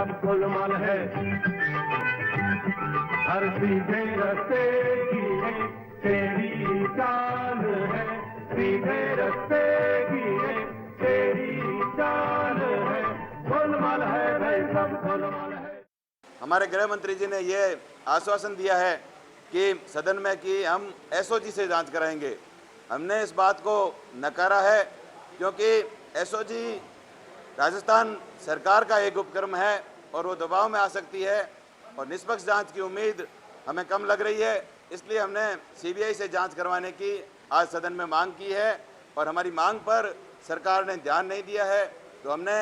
सब गोलमाल है। हर सीधे रास्ते की है तेरी चाल है, सीधे रास्ते की है तेरी चाल है, गोलमाल है भाई सब गोलमाल है। हमारे गृह मंत्री जी ने ये आश्वासन दिया है कि सदन में कि हम एसओजी से जांच कराएंगे। हमने इस बात को नकारा है क्योंकि एसओजी राजस्थान सरकार का एक उपक्रम है और वो दबाव में आ सकती है और निष्पक्ष जांच की उम्मीद हमें कम लग रही है। इसलिए हमने सीबीआई से जांच करवाने की आज सदन में मांग की है और हमारी मांग पर सरकार ने ध्यान नहीं दिया है, तो हमने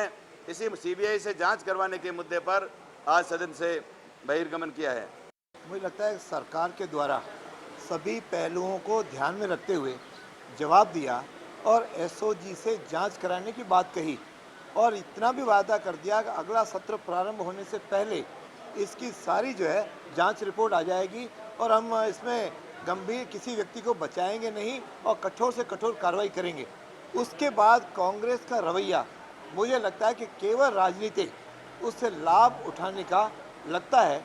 इसी सीबीआई से जांच करवाने के मुद्दे पर आज सदन से बहिर्गमन किया है। मुझे लगता है सरकार के द्वारा सभी पहलुओं को ध्यान में रखते हुए जवाब दिया और एसओजी से जांच कराने की बात कही और इतना भी वादा कर दिया कि अगला सत्र प्रारंभ होने से पहले इसकी सारी जो है जांच रिपोर्ट आ जाएगी और हम इसमें गंभीर किसी व्यक्ति को बचाएंगे नहीं और कठोर से कठोर कार्रवाई करेंगे। उसके बाद कांग्रेस का रवैया मुझे लगता है कि केवल राजनीतिक उससे लाभ उठाने का लगता है।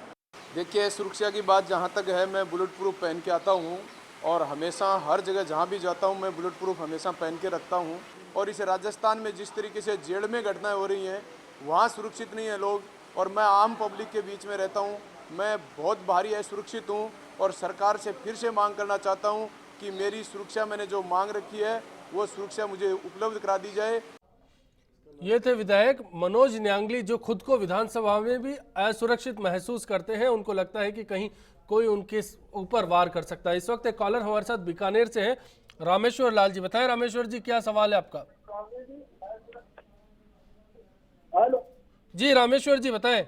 देखिए, सुरक्षा की बात जहाँ तक है, मैं बुलेट प्रूफ पहन के आता हूँ और हमेशा हर जगह जहाँ भी जाता हूँ मैं बुलेट प्रूफ हमेशा पहन के रखता हूँ। और इस राजस्थान में जिस तरीके से जेल में घटनाएं हो रही हैं वहाँ सुरक्षित नहीं है लोग, और मैं आम पब्लिक के बीच में रहता हूँ, मैं बहुत भारी असुरक्षित हूँ और सरकार से फिर से मांग करना चाहता हूँ कि मेरी सुरक्षा, मैंने जो मांग रखी है वो सुरक्षा मुझे उपलब्ध करा दी जाए। ये थे विधायक मनोज न्यांगली जो खुद को विधानसभा में भी असुरक्षित महसूस करते हैं। उनको लगता है कि कहीं कोई उनके ऊपर वार कर सकता है। इस वक्त एक कॉलर हमारे साथ बीकानेर से हैं, रामेश्वर लाल जी। बताएं रामेश्वर जी, क्या सवाल है आपका? हेलो जी रामेश्वर जी बताएं।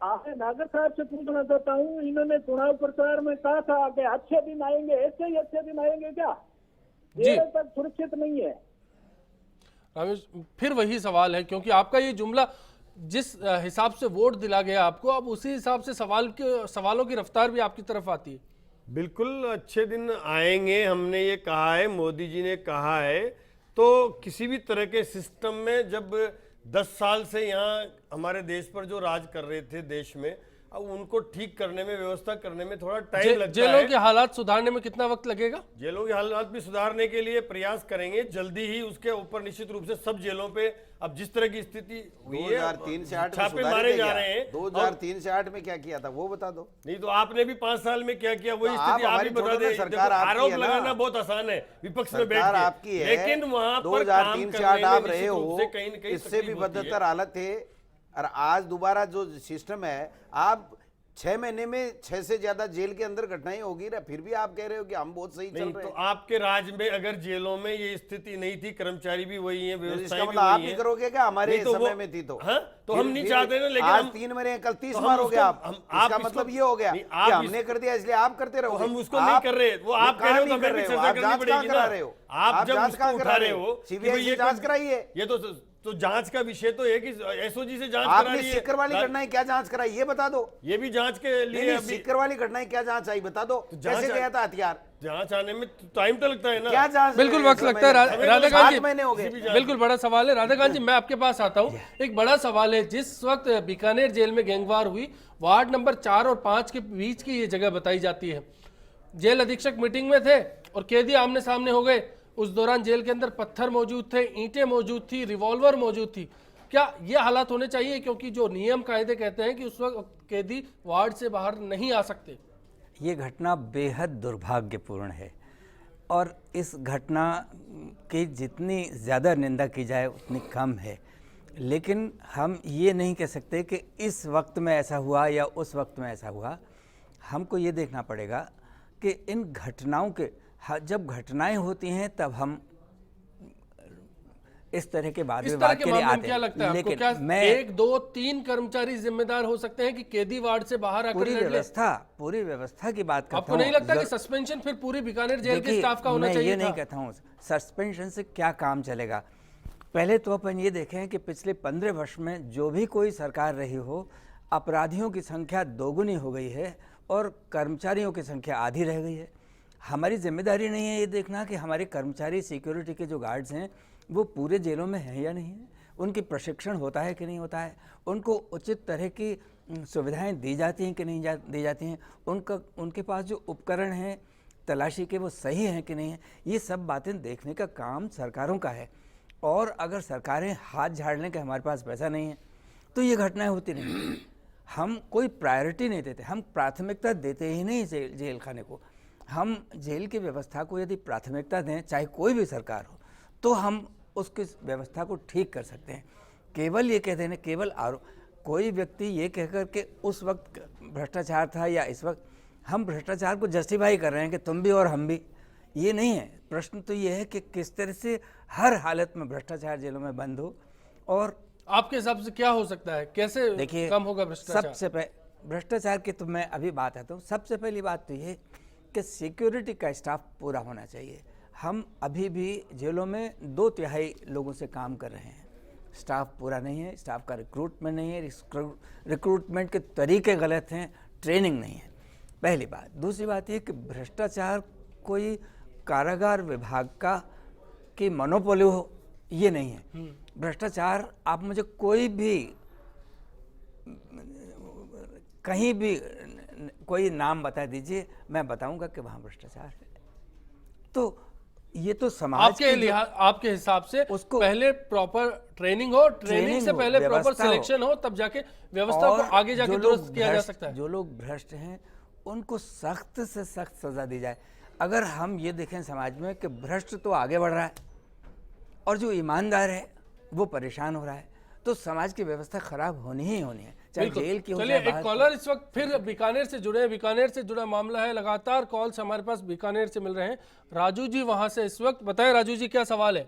आपने नागर साहब से पूछना चाहता हूँ, इन्होंने चुनाव प्रचार में कहा था कि अच्छे दिन आएंगे, ऐसे ही अच्छे दिन आएंगे क्या? जी तक सुरक्षित नहीं है। रमेश, फिर वही सवाल है क्योंकि आपका ये जुमला जिस हिसाब से वोट दिला गया आपको, अब उसी हिसाब से सवालों की रफ्तार भी आपकी तरफ आती है। बिल्कुल अच्छे दिन आएंगे, हमने ये कहा है, मोदी जी ने कहा है। तो किसी भी तरह के सिस्टम में जब 10 साल से यहाँ हमारे देश पर जो राज कर रहे थे देश में, अब उनको ठीक करने में, व्यवस्था करने में थोड़ा टाइम लगता है। जेलों के हालात सुधारने में कितना वक्त लगेगा? जेलों के हालात भी सुधारने के लिए प्रयास करेंगे जल्दी ही। उसके ऊपर निश्चित रूप से सब जेलों पे अब जिस तरह की स्थिति हुई है, 2003 से 8 छापे मारे जा रहे हैं। 2003 से 8 में क्या किया था वो बता दो। नहीं तो आपने भी 5 साल में क्या किया वही स्थिति आप भी बता दें। सरकार आरोप लगाना बहुत आसान है विपक्ष में बैठ आपकी के, है, लेकिन वहां पर 2003 से 8 आप रहे हो, कहीं न कहीं इससे भी बदतर हालत थे। और आज दोबारा जो सिस्टम है, आप 6 महीने में 6 से ज्यादा जेल के अंदर घटनाएं होगी ना, फिर भी आप कह रहे हो कि हम बहुत सही चल रहे हैं। तो आपके राज में अगर जेलों में ये स्थिति नहीं थी, कर्मचारी भी वही है, व्यवस्थाएं भी आप वही ही है, करोगे क्या? हमारे समय में थी तो हम नहीं चाहते ना, लेकिन आज 3 महीने कल 30 बार हो गया। इसका मतलब ये हो गया कि हमने कर दिया इसलिए आप करते रहो। हम उसको नहीं कर रहे, वो आप कह रहे हो तो हमें भी चर्चा करनी पड़ेगी ना। आप जब उसको उठा रहे हो, सीबीआई से जांच कराइए। ये तो जांच का विषय तो है कि एसओजी से जांच आपने सीकर वाली घटनाएं क्या जांच कराई ये बता दो। ये भी जांच के लिए सीकर वाली घटनाएं क्या जांच आई बता दो। कैसे गया था हथियार? जांच आने में टाइम तो लगता है ना। क्या जांच? बिल्कुल वक्त लगता है। राधाकांत जी, महीने हो गए। बिल्कुल बड़ा सवाल है। राधाकांत जी, मैं आपके पास आता हूँ। एक बड़ा सवाल है, जिस वक्त बीकानेर जेल में गैंगवार हुई, वार्ड नंबर 4 और 5 के बीच की ये जगह बताई जाती है। जेल अधीक्षक मीटिंग में थे और कैदी आमने सामने हो गए। उस दौरान जेल के अंदर पत्थर मौजूद थे, ईंटें मौजूद थी, रिवॉल्वर मौजूद थी। क्या ये हालात होने चाहिए? क्योंकि जो नियम कायदे कहते हैं कि उस वक्त कैदी वार्ड से बाहर नहीं आ सकते। ये घटना बेहद दुर्भाग्यपूर्ण है और इस घटना की जितनी ज़्यादा निंदा की जाए उतनी कम है। लेकिन हम ये नहीं कह सकते कि इस वक्त में ऐसा हुआ या उस वक्त में ऐसा हुआ। हमको ये देखना पड़ेगा कि इन घटनाओं के, जब घटनाएं होती हैं तब हम इस तरह के बाद विवाद के लिए आते हैं। क्या लगता है आपको? क्या मैं 1, 2, 3 कर्मचारी जिम्मेदार हो सकते हैं कि कैदी वार्ड से बाहर आकर पूरी व्यवस्था की बात करता हूं। आपको नहीं लगता कि सस्पेंशन फिर पूरी बीकानेर जेल के स्टाफ का होना चाहिए? मैं ये नहीं कहता हूँ सस्पेंशन से क्या काम चलेगा। पहले तो अपन ये देखें कि पिछले 15 वर्ष में जो भी कोई सरकार रही हो, अपराधियों की संख्या दोगुनी हो गई है और कर्मचारियों की संख्या आधी रह गई है। हमारी जिम्मेदारी नहीं है ये देखना कि हमारे कर्मचारी, सिक्योरिटी के जो गार्ड्स हैं वो पूरे जेलों में हैं या नहीं है। उनकी प्रशिक्षण होता है कि नहीं होता है, उनको उचित तरह की सुविधाएं दी जाती हैं कि नहीं दी जाती हैं, उनके पास जो उपकरण हैं तलाशी के वो सही हैं कि नहीं है, ये सब बातें देखने का काम सरकारों का है। और अगर सरकारें हाथ झाड़ लें कि हमारे पास पैसा नहीं है तो ये घटनाएं होती नहीं। हम कोई प्रायोरिटी नहीं देते, हम प्राथमिकता देते ही नहीं जेल खाने को। हम जेल की व्यवस्था को यदि प्राथमिकता दें, चाहे कोई भी सरकार हो, तो हम उसकी व्यवस्था को ठीक कर सकते हैं। केवल ये कहते हैं, केवल कोई व्यक्ति ये कहकर के उस वक्त भ्रष्टाचार था या इस वक्त, हम भ्रष्टाचार को जस्टिफाई कर रहे हैं कि तुम भी और हम भी, ये नहीं है। प्रश्न तो ये है कि किस तरह से हर हालत में भ्रष्टाचार जेलों में बंद हो। और आपके हिसाब से क्या हो सकता है, कैसे देखिए कम होगा भ्रष्टाचार? सबसे पहले भ्रष्टाचार की तो मैं अभी बात आता हूँ। सबसे पहली बात तो ये कि सिक्योरिटी का स्टाफ पूरा होना चाहिए। हम अभी भी जेलों में 2/3 लोगों से काम कर रहे हैं, स्टाफ पूरा नहीं है, स्टाफ का रिक्रूटमेंट नहीं है, रिक्रूटमेंट के तरीके गलत हैं, ट्रेनिंग नहीं है, पहली बात। दूसरी बात ये कि भ्रष्टाचार कोई कारागार विभाग की मोनोपोली हो, ये नहीं है। भ्रष्टाचार आप मुझे कोई भी कहीं भी कोई नाम बता दीजिए, मैं बताऊंगा कि वहाँ भ्रष्टाचार है। तो ये तो समाज आपके हिसाब से उसको पहले प्रॉपर ट्रेनिंग हो, ट्रेनिंग से पहले प्रॉपर सिलेक्शन हो, तब जाके व्यवस्था को आगे जाके दुरुस्त किया जा सकता है। जो लोग भ्रष्ट हैं उनको सख्त से सख्त सजा दी जाए। अगर हम ये देखें समाज में कि भ्रष्ट तो आगे बढ़ रहा है और जो ईमानदार है वो परेशान हो रहा है, तो समाज की व्यवस्था खराब होनी ही होनी है, चाहे जेल की हो। चलिए, एक कॉलर इस वक्त फिर बीकानेर से जुड़े हैं। बीकानेर से जुड़ा मामला है, लगातार कॉल्स हमारे पास बीकानेर से मिल रहे हैं। राजू जी वहां से इस वक्त, बताएं राजू जी क्या सवाल है?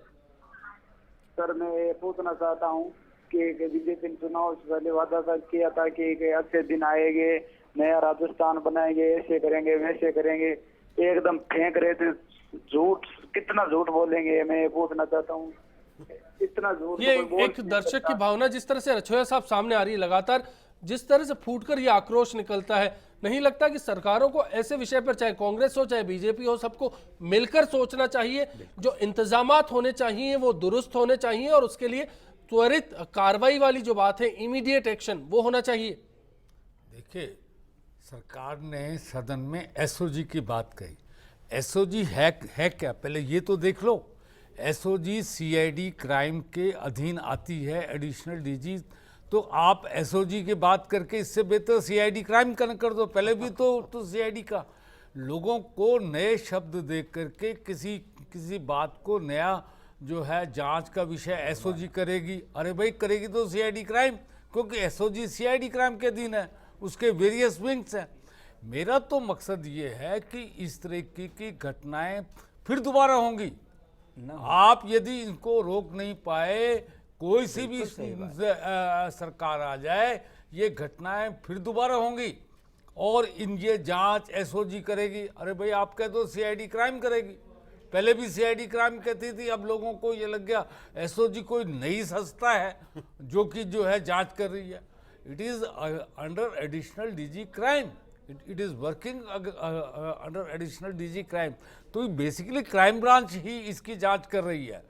सर मैं ये पूछना चाहता हूँ कि बीजेपी ने चुनाव से पहले वादा किया था कि अच्छे दिन आएंगे, नया राजस्थान बनाएंगे, ऐसे करेंगे वैसे करेंगे, एकदम फेंक रहे थे झूठ। कितना झूठ बोलेंगे, मैं ये पूछना चाहता हूँ। इतना झूठ ये एक दर्शक की भावना जिस तरह से रछोया साहब सामने आ रही है, लगातार जिस तरह से फूटकर ये आक्रोश निकलता है, नहीं लगता कि सरकारों को ऐसे विषय पर, चाहे कांग्रेस हो चाहे बीजेपी हो, सबको मिलकर सोचना चाहिए? जो इंतजामात होने चाहिए वो दुरुस्त होने चाहिए और उसके लिए त्वरित कार्रवाई वाली जो बात है, इमीडिएट एक्शन, वो होना चाहिए। देखिए, सरकार ने सदन में एसओजी की बात कही। एसओजी है क्या, पहले ये तो देख लो। एसओजी सीआईडी क्राइम के अधीन आती है, एडिशनल डीजी। तो आप एसओजी की बात करके इससे बेहतर सीआईडी क्राइम कर दो। पहले भी तो सीआईडी का, लोगों को नए शब्द दे करके किसी बात को नया जो है जांच का विषय एसओजी करेगी। अरे भाई, करेगी तो सीआईडी क्राइम, क्योंकि एसओजी सीआईडी क्राइम के अधीन है, उसके वेरियस विंग्स हैं। मेरा तो मकसद ये है कि इस तरह की घटनाएं फिर दोबारा होंगी। आप यदि इनको रोक नहीं पाए, कोई सी भी सरकार आ जाए, ये घटनाएं फिर दोबारा होंगी और ये जांच एसओजी करेगी। अरे भाई, आप कह दो सीआईडी क्राइम करेगी, पहले भी सीआईडी क्राइम कहती थी, अब लोगों को ये लग गया एसओजी कोई नई संस्था है जो है जांच कर रही है। It is under additional DG crime, it is working under additional DG crime. तो बेसिकली क्राइम ब्रांच ही इसकी जांच कर रही है।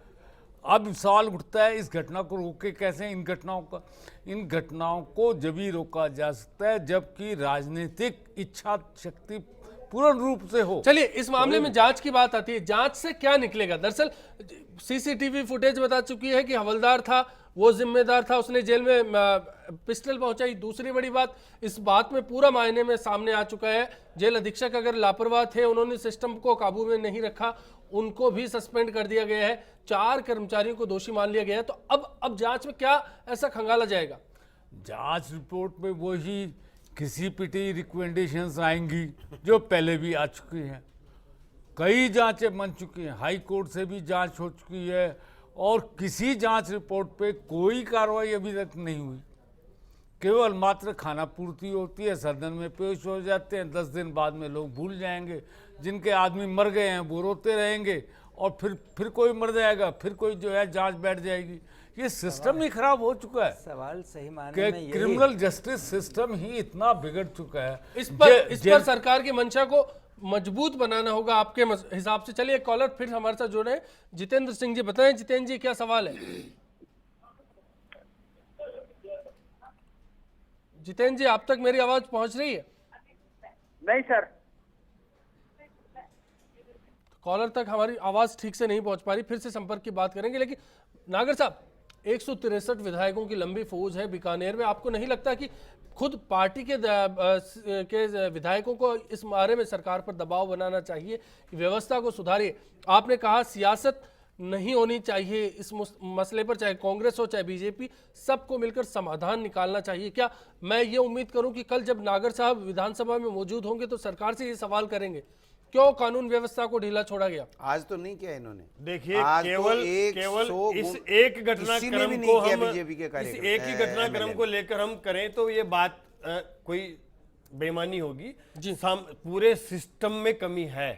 अब सवाल उठता है, इस घटना को रोके कैसे? इन घटनाओं को जब ही रोका जा सकता है जबकि राजनीतिक इच्छा शक्ति पूर्ण रूप से हो। चलिए, इस मामले में जांच की बात आती है, जांच से क्या निकलेगा? दरअसल सीसीटीवी फुटेज बता चुकी है कि हवलदार था, वो जिम्मेदार था, उसने जेल में पिस्टल पहुंचाई। दूसरी बड़ी बात, इस बात में पूरा मायने में सामने आ चुका है, जेल अधीक्षक अगर लापरवाह थे, उन्होंने सिस्टम को काबू में नहीं रखा, उनको भी सस्पेंड कर दिया गया है। 4 कर्मचारियों को दोषी मान लिया गया है। तो अब जांच में क्या ऐसा खंगाला जाएगा? जांच रिपोर्ट में वही किसी पिटी रिकमेंडेशंस आएंगी जो पहले भी आ चुकी हैं। कई जांचें बन चुकी हैं, हाई कोर्ट से भी जांच हो चुकी है और किसी जांच रिपोर्ट पे कोई कार्रवाई अभी तक नहीं हुई। केवल मात्र खाना पूर्ति होती है, सदन में पेश हो जाते हैं, 10 दिन बाद में लोग भूल जाएंगे। जिनके आदमी मर गए हैं वो रोते रहेंगे और फिर कोई मर जाएगा, फिर कोई जो है जांच बैठ जाएगी। ये सिस्टम ही खराब हो चुका है। सवाल सही मायने में क्रिमिनल जस्टिस सिस्टम ही इतना बिगड़ चुका है। इस पर सरकार की मंशा को मजबूत बनाना होगा आपके हिसाब से। चलिए, एक कॉलर फिर हमारे साथ जुड़े हैं, जितेंद्र सिंह जी। बताएं जितेंद्र जी, क्या सवाल है? जितेंद्र जी, आप तक मेरी आवाज पहुंच रही है? नहीं सर। कॉलर तक हमारी आवाज ठीक से नहीं पहुंच पा रही, फिर से संपर्क की बात करेंगे। लेकिन नागर साहब, 163 विधायकों की लंबी फौज है बीकानेर में, आपको नहीं लगता कि खुद पार्टी के विधायकों को इस बारे में सरकार पर दबाव बनाना चाहिए कि व्यवस्था को सुधारिए? आपने कहा सियासत नहीं होनी चाहिए इस मसले पर, चाहे कांग्रेस हो चाहे बीजेपी, सबको मिलकर समाधान निकालना चाहिए। क्या मैं ये उम्मीद करूं कि कल जब नागर साहब विधानसभा में मौजूद होंगे तो सरकार से ये सवाल करेंगे, क्यों कानून व्यवस्था को ढीला छोड़ा गया? आज तो नहीं किया इन्होंने। देखिए, आज केवल इस एक घटनाक्रम को हम बीजेपी के इस एक ही घटनाक्रम को लेकर हम करें तो ये बात कोई बेईमानी होगी। पूरे सिस्टम में कमी है,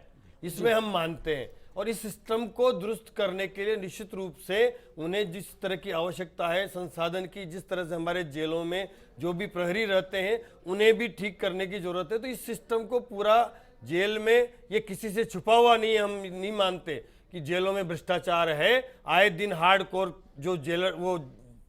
इसमें हम मानते हैं, और इस सिस्टम को दुरुस्त करने के लिए निश्चित रूप से उन्हें जिस तरह की आवश्यकता है संसाधन की, जिस तरह से हमारे जेलों में जो भी प्रहरी रहते हैं उन्हें भी ठीक करने की जरूरत है। तो इस सिस्टम को पूरा जेल में, ये किसी से छुपा हुआ नहीं है, हम नहीं मानते कि जेलों में भ्रष्टाचार है। आए दिन हार्डकोर जो जेलर वो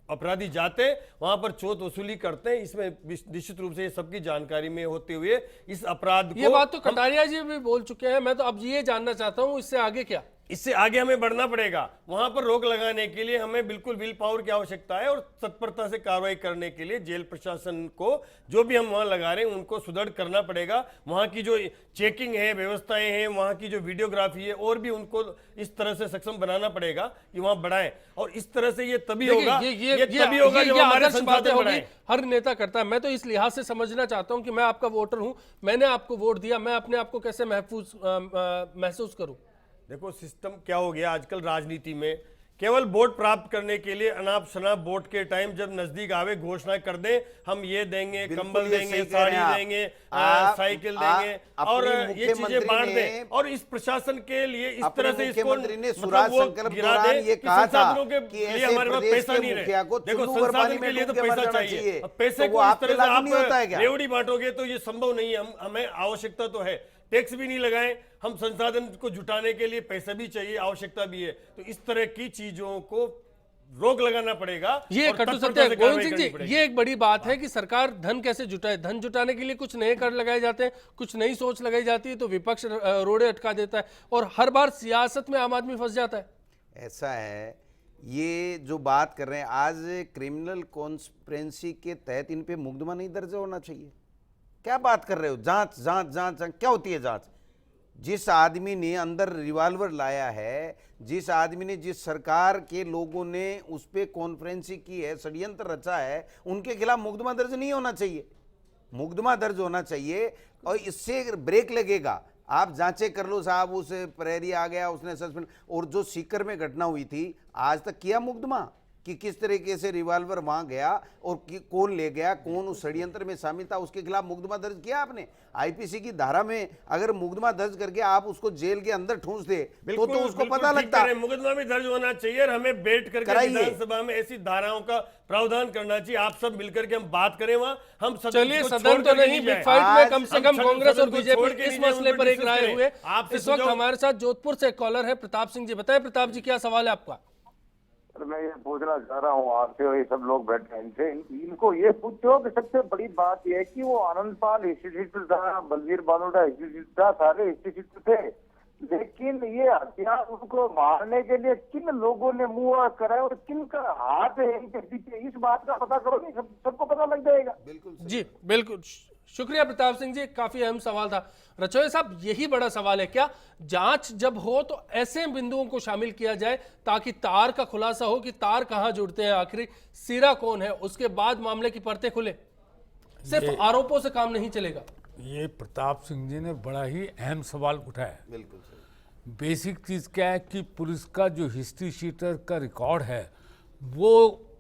अपराधी जाते वहां पर चोट वसूली करते हैं, इसमें निश्चित रूप से ये सबकी जानकारी में होते हुए इस अपराध को, ये बात तो कटारिया जी भी बोल चुके हैं। मैं तो अब ये जानना चाहता हूं इससे आगे क्या? इससे आगे हमें बढ़ना पड़ेगा। वहां पर रोक लगाने के लिए हमें बिल्कुल विल पावर की आवश्यकता है, और तत्परता से कार्रवाई करने के लिए जेल प्रशासन को जो भी हम वहां लगा रहे हैं उनको सुदृढ़ करना पड़ेगा। वहां की जो चेकिंग है, व्यवस्थाएं हैं, वहां की जो वीडियोग्राफी है, और भी उनको इस तरह से सक्षम बनाना पड़ेगा कि वहां बढ़ाएं। और इस तरह से ये तभी होगा, ये तभी होगा जब हमारे संसाधन बढ़ाएं। हर नेता करता है। मैं तो इस लिहाज से समझना चाहता हूं कि मैं आपका वोटर हूं, मैंने आपको वोट दिया, मैं अपने आप को कैसे महसूस करूं? देखो, सिस्टम क्या हो गया आजकल राजनीति में, केवल वोट प्राप्त करने के लिए अनाप शनाप वोट के टाइम जब नजदीक आवे घोषणा कर दें, हम ये देंगे, कंबल देंगे, साड़ी देंगे, साइकिल देंगे, और ये चीजें बांट दें, और इस प्रशासन के लिए इस तरह से इसको मतलब गिरा दें कि संसाधनों के लिए हमारे पास पैसा नहीं रहे। देखो, संसाधन के लिए तो पैसा चाहिए, पैसे को इस तरह से आप रेवड़ी बांटोगे तो ये संभव नहीं है। हमें आवश्यकता तो है, टैक्स भी नहीं लगाएं, हम संसाधन को जुटाने के लिए पैसा भी चाहिए, आवश्यकता भी है। तो इस तरह की चीजों को रोक लगाना पड़ेगा। ये कटु सत्य है गोविंद सिंह जी, ये एक बड़ी बात है कि सरकार धन कैसे जुटाए। धन जुटाने के लिए कुछ नए कर लगाए जाते हैं, कुछ नई सोच लगाई जाती है, तो विपक्ष रोड़े अटका देता है, और हर बार सियासत में आम आदमी फंस जाता है। ऐसा है, ये जो बात कर रहे हैं आज, क्रिमिनल कॉन्स्पिरेंसी के तहत इन पे मुकदमा नहीं दर्ज होना चाहिए। क्या बात कर रहे हो? जांच जांच जांच जांच, क्या होती है जांच? जिस आदमी ने अंदर रिवॉल्वर लाया है, जिस आदमी ने, जिस सरकार के लोगों ने उस पर कॉन्फ्रेंसी की है, षड्यंत्र रचा है, उनके खिलाफ मुकदमा दर्ज नहीं होना चाहिए। मुकदमा दर्ज होना चाहिए, और इससे ब्रेक लगेगा। आप जांचें कर लो साहब, उस प्रहरी आ गया, उसने सस्पेंड, और जो सीकर में घटना हुई थी, आज तक किया मुकदमा कि किस तरीके से रिवॉल्वर वहां गया और कौन ले गया, कौन उस षड्यंत्र में शामिल था, उसके खिलाफ मुकदमा दर्ज किया आपने? आईपीसी की धारा में अगर मुकदमा दर्ज करके आप उसको जेल के अंदर ठूंस दे तो उसको पता लगता है। मुकदमा भी दर्ज होना चाहिए, और हमें बैठ करके विधानसभा में ऐसी धाराओं का प्रावधान करना चाहिए। आप सब मिलकर के हम बात करें वहां, हम चलिए सदन तो नहीं, बिग फाइट में कम से कम कांग्रेस और बीजेपी इस मसले पर एक राय हुए। इस वक्त हमारे साथ जोधपुर से कॉलर है प्रताप सिंह जी। बताएं प्रताप जी, क्या सवाल है आपका? मैं ये पूछना चाह रहा हूँ आपसे, और ये सब लोग बैठे हैं इनसे, इनको ये पूछो कि सबसे बड़ी बात यह है कि वो आनंदपाल इंस्टीट्यूट था, बलवीर बानोडा इंस्टीट्यूट था, सारे इंस्टीट्यूट थे, लेकिन ये हथियार उनको मारने के लिए किन लोगों ने मुंह कराया और किन का हाथ है इनके पीछे, इस बात का पता करो, नहीं सबको पता लग जाएगा। जी बिल्कुल, शुक्रिया प्रताप सिंह जी, काफी अहम सवाल था। रचोए साहब, यही बड़ा सवाल है, क्या जांच जब हो तो ऐसे बिंदुओं को शामिल किया जाए ताकि तार का खुलासा हो कि तार कहां जुड़ते हैं, आखिर सिरा कौन है, उसके बाद मामले की परतें खुले। सिर्फ आरोपों से काम नहीं चलेगा। ये प्रताप सिंह जी ने बड़ा ही अहम सवाल उठाया। बिल्कुल बेसिक चीज क्या है कि पुलिस का जो हिस्ट्री शीटर का रिकॉर्ड है, वो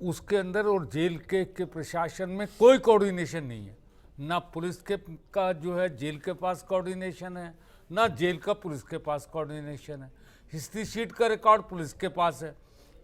उसके अंदर और जेल के प्रशासन में कोई कोऑर्डिनेशन नहीं है। ना पुलिस के का जो है जेल के पास कोऑर्डिनेशन है, ना जेल का पुलिस के पास कोऑर्डिनेशन है। हिस्ट्री शीट का रिकॉर्ड पुलिस के पास है।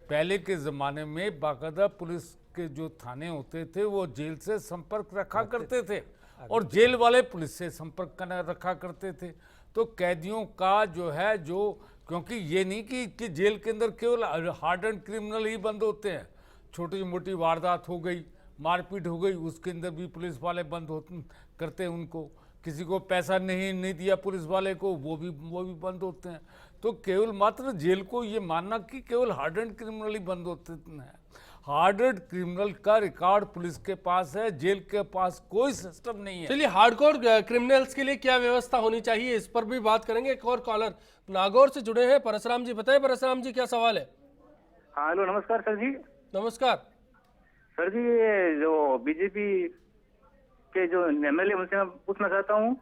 पहले के ज़माने में बाकायदा पुलिस के जो थाने होते थे वो जेल से संपर्क रखा करते थे, और जेल वाले पुलिस से संपर्क रखा करते थे। तो कैदियों का जो है, जो क्योंकि ये नहीं कि जेल के अंदर केवल हार्ड एंड क्रिमिनल ही बंद होते हैं, छोटी मोटी वारदात हो गई, मारपीट हो गई उसके अंदर भी पुलिस वाले बंद होते करते हैं उनको, किसी को पैसा नहीं दिया पुलिस वाले को वो भी बंद होते हैं। तो केवल मात्र जेल को ये मानना कि केवल हार्डेंड क्रिमिनल ही बंद होते हैं, हार्डेड क्रिमिनल का रिकॉर्ड पुलिस के पास है, जेल के पास कोई सिस्टम नहीं है। चलिए, हार्डकोर क्रिमिनल्स के लिए क्या व्यवस्था होनी चाहिए, इस पर भी बात करेंगे। एक और कॉलर नागौर से जुड़े हैं, परशुराम जी। बताएं परशुराम जी, क्या सवाल है? हाँ हेलो, नमस्कार सर जी। नमस्कार सर जी, ये जो बीजेपी के जो एमएलए उनसे मैं पूछना चाहता हूँ।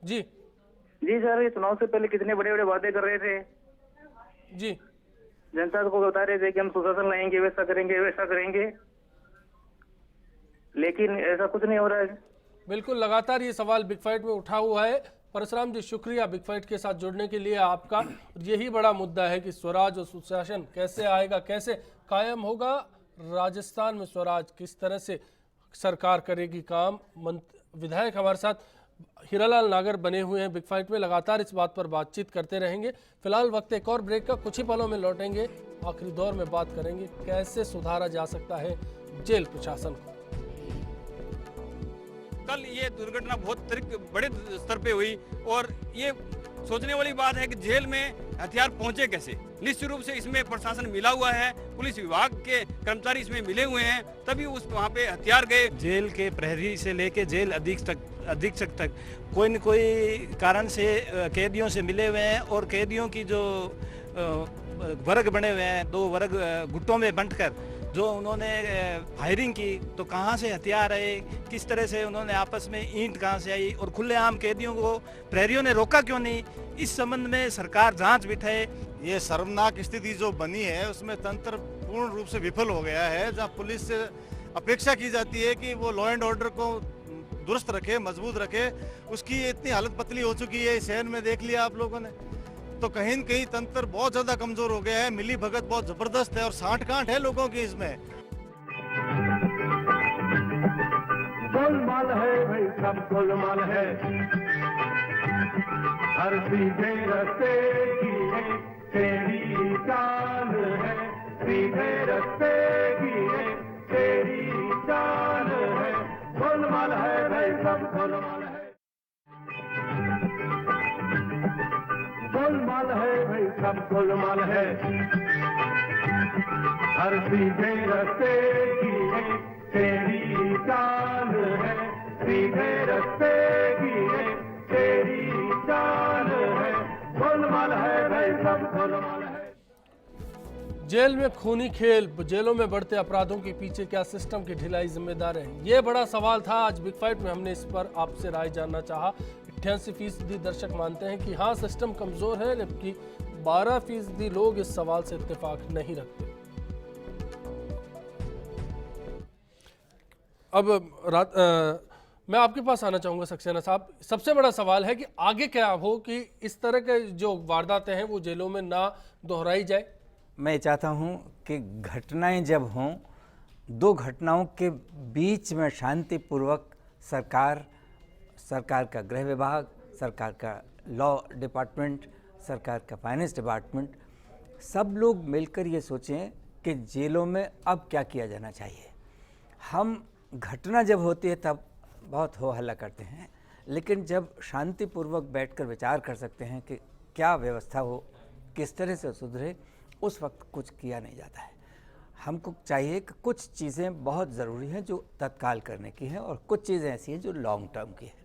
जी जी सर, ये चुनाव से पहले कितने बड़े बड़े वादे कर रहे थे जी, जनता को बता रहे थे कि हम सुशासन लाएंगे, वैसा करेंगे वैसा करेंगे, लेकिन ऐसा कुछ नहीं हो रहा है। बिल्कुल, लगातार ये सवाल बिग फाइट में उठा हुआ है। परशुराम जी, शुक्रिया बिग फाइट के साथ जुड़ने के लिए आपका। यही बड़ा मुद्दा है कि स्वराज और सुशासन कैसे आएगा, कैसे कायम होगा राजस्थान में स्वराज, किस तरह से सरकार करेगी काम। विधायक हमारे साथ हीरालाल नागर बने हुए हैं बिग फाइट में, लगातार इस बात पर बातचीत करते रहेंगे। फिलहाल वक्त एक और ब्रेक का, कुछ ही पलों में लौटेंगे। आखिरी दौर में बात करेंगे कैसे सुधारा जा सकता है जेल प्रशासन को। कल ये दुर्घटना बहुत बड़े स्तर पे हुई और ये सोचने वाली बात है कि जेल में हथियार पहुंचे कैसे। निश्चित रूप से इसमें प्रशासन मिला हुआ है, पुलिस विभाग के कर्मचारी इसमें मिले हुए हैं, तभी उस वहाँ पे हथियार गए। जेल के प्रहरी से लेके जेल अधीक्षक तक कोई न कोई कारण से कैदियों से मिले हुए हैं और कैदियों की जो वर्ग बने हुए हैं, 2 वर्ग गुटों में बंटकर जो उन्होंने फायरिंग की, तो कहाँ से हथियार आए, किस तरह से उन्होंने आपस में ईंट कहाँ से आई और खुलेआम कैदियों को प्रहरियों ने रोका क्यों नहीं, इस संबंध में सरकार जांच बिठाए। ये शर्मनाक स्थिति जो बनी है उसमें तंत्र पूर्ण रूप से विफल हो गया है। जहां पुलिस से अपेक्षा की जाती है कि वो लॉ एंड ऑर्डर को दुरुस्त रखे, मजबूत रखे, उसकी इतनी हालत पतली हो चुकी है। शहर में देख लिया आप लोगों ने, तो कहीं न कहीं तंत्र बहुत ज्यादा कमजोर हो गया है, मिली भगत बहुत जबरदस्त है और साठ गांठ है लोगों की इसमें। गोलमाल है भाई, सब गोलमाल है, हर सीधे रस्ते की है तेरी चाल है, सीधे रस्ते की है तेरी चाल है। गोलमाल है भाई, सब गोलमाल है, गोलमाल है भाई, सब गोलमाल है, हर सीधे रस्ते की है तेरी चाल है, सीधे रस्ते की है तेरी चाल है। गोलमाल है भाई, सब गोलमाल है। जेल में खूनी खेल, जेलों में बढ़ते अपराधों के पीछे क्या सिस्टम की ढिलाई जिम्मेदार है? ये बड़ा सवाल था। आज बिग फाइट में हमने इस पर आपसे राय जानना चाहा। 88% दर्शक मानते हैं कि हाँ सिस्टम कमजोर है, जबकि 12% लोग इस सवाल से इत्तेफाक नहीं रखते। अब मैं आपके पास आना चाहूँगा सक्सेना साहब। सबसे बड़ा सवाल है कि आगे क्या हो कि इस तरह के जो वारदातें हैं वो जेलों में ना दोहराई जाए। मैं चाहता हूँ कि घटनाएं जब हों, 2 घटनाओं के बीच में शांतिपूर्वक सरकार का गृह विभाग, सरकार का लॉ डिपार्टमेंट, सरकार का फाइनेंस डिपार्टमेंट, सब लोग मिलकर ये सोचें कि जेलों में अब क्या किया जाना चाहिए। हम घटना जब होती है तब बहुत हो हल्ला करते हैं, लेकिन जब शांतिपूर्वक बैठकर विचार कर सकते हैं कि क्या व्यवस्था हो, किस तरह से सुधरे, उस वक्त कुछ किया नहीं जाता है। हमको चाहिए कि कुछ चीज़ें बहुत ज़रूरी हैं जो तत्काल करने की हैं और कुछ चीज़ें ऐसी हैं जो लॉन्ग टर्म की है।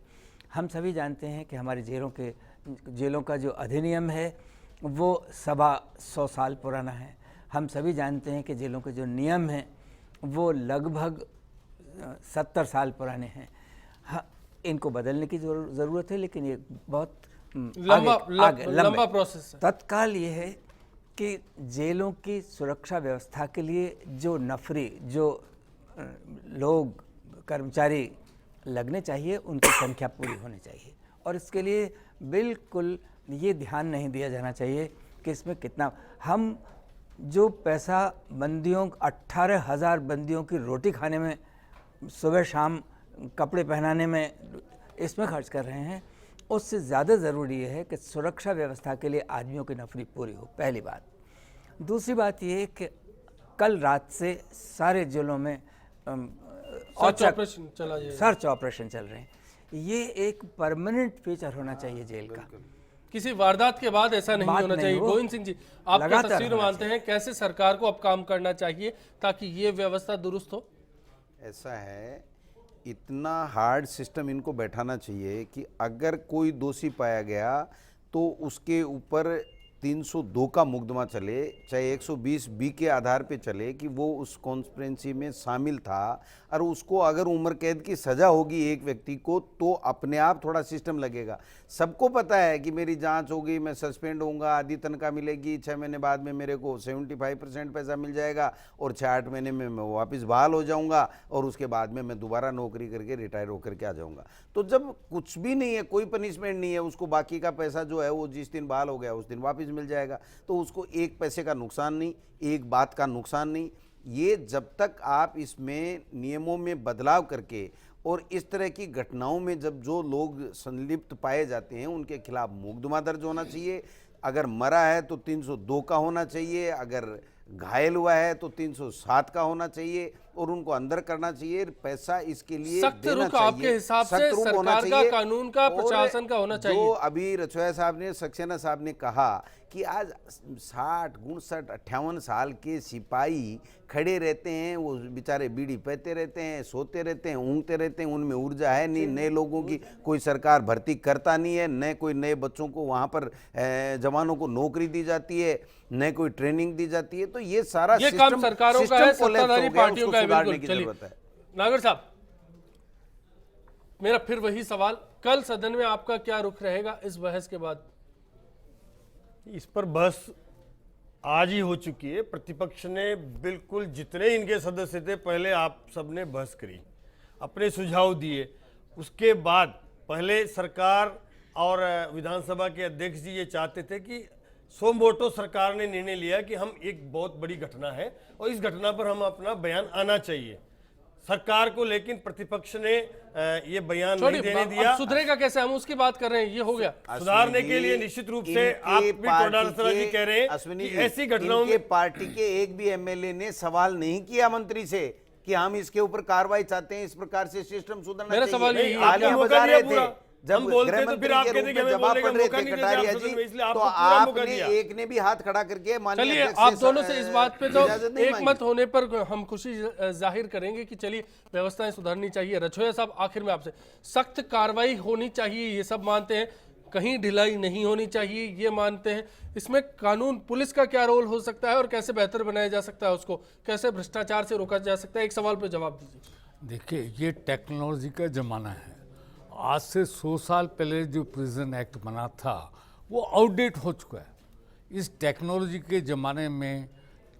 हम सभी जानते हैं कि हमारी जेलों का जो अधिनियम है वो 125 साल पुराना है। हम सभी जानते हैं कि जेलों के जो नियम हैं वो लगभग 70 साल पुराने हैं। हाँ, इनको बदलने की ज़रूरत है, लेकिन ये बहुत लंबा प्रोसेस है। तत्काल ये है कि जेलों की सुरक्षा व्यवस्था के लिए जो नफरी, जो लोग कर्मचारी लगने चाहिए, उनकी संख्या पूरी होनी चाहिए। और इसके लिए बिल्कुल ये ध्यान नहीं दिया जाना चाहिए कि इसमें कितना, हम जो पैसा बंदियों 18,000 बंदियों की रोटी खाने में, सुबह शाम कपड़े पहनाने में, इसमें खर्च कर रहे हैं, उससे ज़्यादा ज़रूरी है कि सुरक्षा व्यवस्था के लिए आदमियों की नफरी पूरी हो, पहली बात। दूसरी बात ये कि कल रात से सारे जेलों में सर्च ऑपरेशन चला जाएगा। सर्च ऑपरेशन चल रहे हैं। ये एक परमानेंट फीचर होना चाहिए जेल का। किसी वारदात के बाद ऐसा नहीं होना चाहिए। गोविंद सिंह जी, आप क्या तस्वीर मानते हैं, कैसे सरकार को अब काम करना चाहिए ताकि ये व्यवस्था दुरुस्त हो? ऐसा है, इतना हार्ड सिस्टम इनको बैठाना चाहिए कि अगर कोई दोषी पाया गया तो उसके ऊपर 302 का मुकदमा चले, चाहे 120 बी के आधार पे चले कि वो उस कॉन्स्पिरेंसी में शामिल था, और उसको अगर उम्र कैद की सज़ा होगी एक व्यक्ति को तो अपने आप थोड़ा सिस्टम लगेगा। सबको पता है कि मेरी जांच होगी, मैं सस्पेंड होऊंगा, आधी तनख्वाह मिलेगी, 6 महीने बाद में मेरे को 75% पैसा मिल जाएगा और 6-8 महीने में मैं वापस बहाल हो जाऊंगा और उसके बाद में मैं दोबारा नौकरी करके रिटायर होकर के आ जाऊंगा। तो जब कुछ भी नहीं है, कोई पनिशमेंट नहीं है, उसको बाकी का पैसा जो है वो जिस दिन बहाल हो गया उस दिन वापस मिल जाएगा, तो उसको एक पैसे का नुकसान नहीं, एक बात का नुकसान नहीं। ये जब तक आप इसमें नियमों में बदलाव करके और इस तरह की घटनाओं में जब जो लोग संलिप्त पाए जाते हैं उनके खिलाफ मुकदमा दर्ज होना चाहिए। अगर मरा है तो 302 का होना चाहिए, अगर घायल हुआ है तो 307 का होना चाहिए और उनको अंदर करना चाहिए। पैसा इसके लिए सख्त रुख आपके हिसाब से सरकार का, कानून का, प्रशासन का होना चाहिए। जो अभी रचोया साहब ने, सक्सेना साहब ने कहा कि आज 60, 59, 58 साल के सिपाही खड़े रहते हैं, वो बेचारे बीड़ी पीते रहते हैं, सोते रहते हैं, ऊँगते रहते हैं, उनमें ऊर्जा है नहीं, नए लोगों की कोई सरकार भर्ती करता नहीं है, न कोई नए बच्चों को वहाँ पर जवानों को नौकरी दी जाती है, न कोई ट्रेनिंग दी जाती है। तो ये सारा ये काम सरकारों का है, सत्ताधारी पार्टियों का है। बिल्कुल, चलिए नागर साहब, मेरा फिर वही सवाल, कल सदन में आपका क्या रुख रहेगा इस बहस के बाद? इस पर बहस आज ही हो चुकी है। प्रतिपक्ष ने बिल्कुल जितने इनके सदस्य थे पहले आप सबने बहस करी, अपने सुझाव दिए, उसके बाद पहले सरकार और विधानसभा के अध्यक्ष जी ये चाहते थे कि सोमवोटो सरकार ने निर्णय लिया कि हम एक बहुत बड़ी घटना है और इस घटना पर हम अपना बयान आना चाहिए सरकार को, लेकिन प्रतिपक्ष ने ये बयान नहीं देने दिया। सुधरेगा कैसे, हम उसकी बात कर रहे हैं, ये हो गया। सुधारने के लिए निश्चित रूप से आप भी टोडाला जी कह रहे हैं कि ऐसी घटनाओं में पार्टी के एक भी एमएलए ने सवाल नहीं किया मंत्री से कि हम इसके ऊपर कार्रवाई चाहते हैं, इस प्रकार से सिस्टम सुधरना चाहिए। मेरा सवाल यही है, आप बता रहे थे जब बोलते तो फिर आप कहते कि हमें बोलने का मौका नहीं देते आप सदन में, इसलिए आपको पूरा मौका दिया। एक ने भी हाथ खड़ा करके चलिए, आप दोनों से इस बात पे तो एक मत होने पर हम खुशी जाहिर करेंगे कि चलिए व्यवस्थाएं सुधरनी चाहिए। रचोया साहब, आखिर में आपसे, सख्त कार्रवाई होनी चाहिए ये सब मानते हैं, कहीं ढिलाई नहीं होनी चाहिए ये मानते हैं, इसमें कानून पुलिस का क्या रोल हो सकता है और कैसे बेहतर बनाया जा सकता है, उसको कैसे भ्रष्टाचार से रोका जा सकता है? एक सवाल पे जवाब दीजिए। देखिए, ये टेक्नोलॉजी का ज़माना है। आज से 100 साल पहले जो प्रिजन एक्ट बना था वो आउटडेट हो चुका है। इस टेक्नोलॉजी के ज़माने में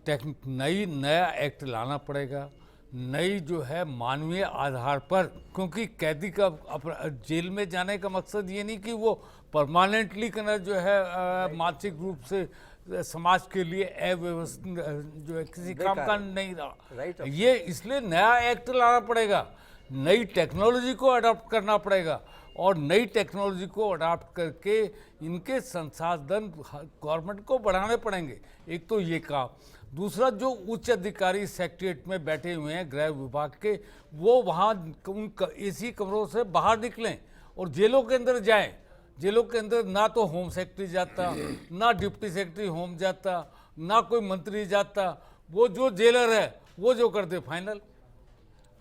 नया एक्ट लाना पड़ेगा, नई जो है मानवीय आधार पर, क्योंकि कैदी का जेल में जाने का मकसद ये नहीं कि वो परमानेंटली जो है मानसिक रूप से समाज के लिए अव्यवस्थित जो है किसी काम का नहीं रहा। ये इसलिए नया एक्ट लाना पड़ेगा, नई टेक्नोलॉजी को अडॉप्ट करना पड़ेगा और नई टेक्नोलॉजी को अडॉप्ट करके इनके संसाधन गवर्नमेंट को बढ़ाने पड़ेंगे। एक तो ये काम, दूसरा जो उच्च अधिकारी सेक्रेटरीट में बैठे हुए हैं गृह विभाग के, वो वहाँ उन एसी कमरों से बाहर निकलें और जेलों के अंदर जाएं। जेलों के अंदर ना तो होम सेक्रेटरी जाता, ना डिप्टी सेक्रेटरी होम जाता, ना कोई मंत्री जाता, वो जो जेलर है वो जो कर दे फाइनल।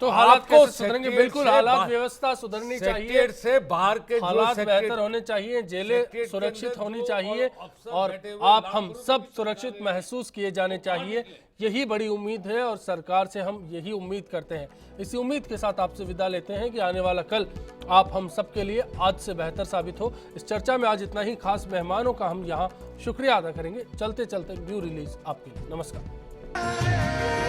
तो हालात कैसे सुधरेंगे? बिल्कुल, हालात व्यवस्था सुधरनी चाहिए, से बाहर के हालात बेहतर होने चाहिए, जेलें सुरक्षित होनी चाहिए और आप हम सब सुरक्षित महसूस किए जाने चाहिए। यही बड़ी उम्मीद है और सरकार से हम यही उम्मीद करते हैं। इसी उम्मीद के साथ आपसे विदा लेते हैं कि आने वाला कल आप हम सब के लिए आज से बेहतर साबित हो। इस चर्चा में आज इतना ही। खास मेहमानों का हम यहाँ शुक्रिया अदा करेंगे। चलते चलते न्यू रिलीज आपके लिए। नमस्कार।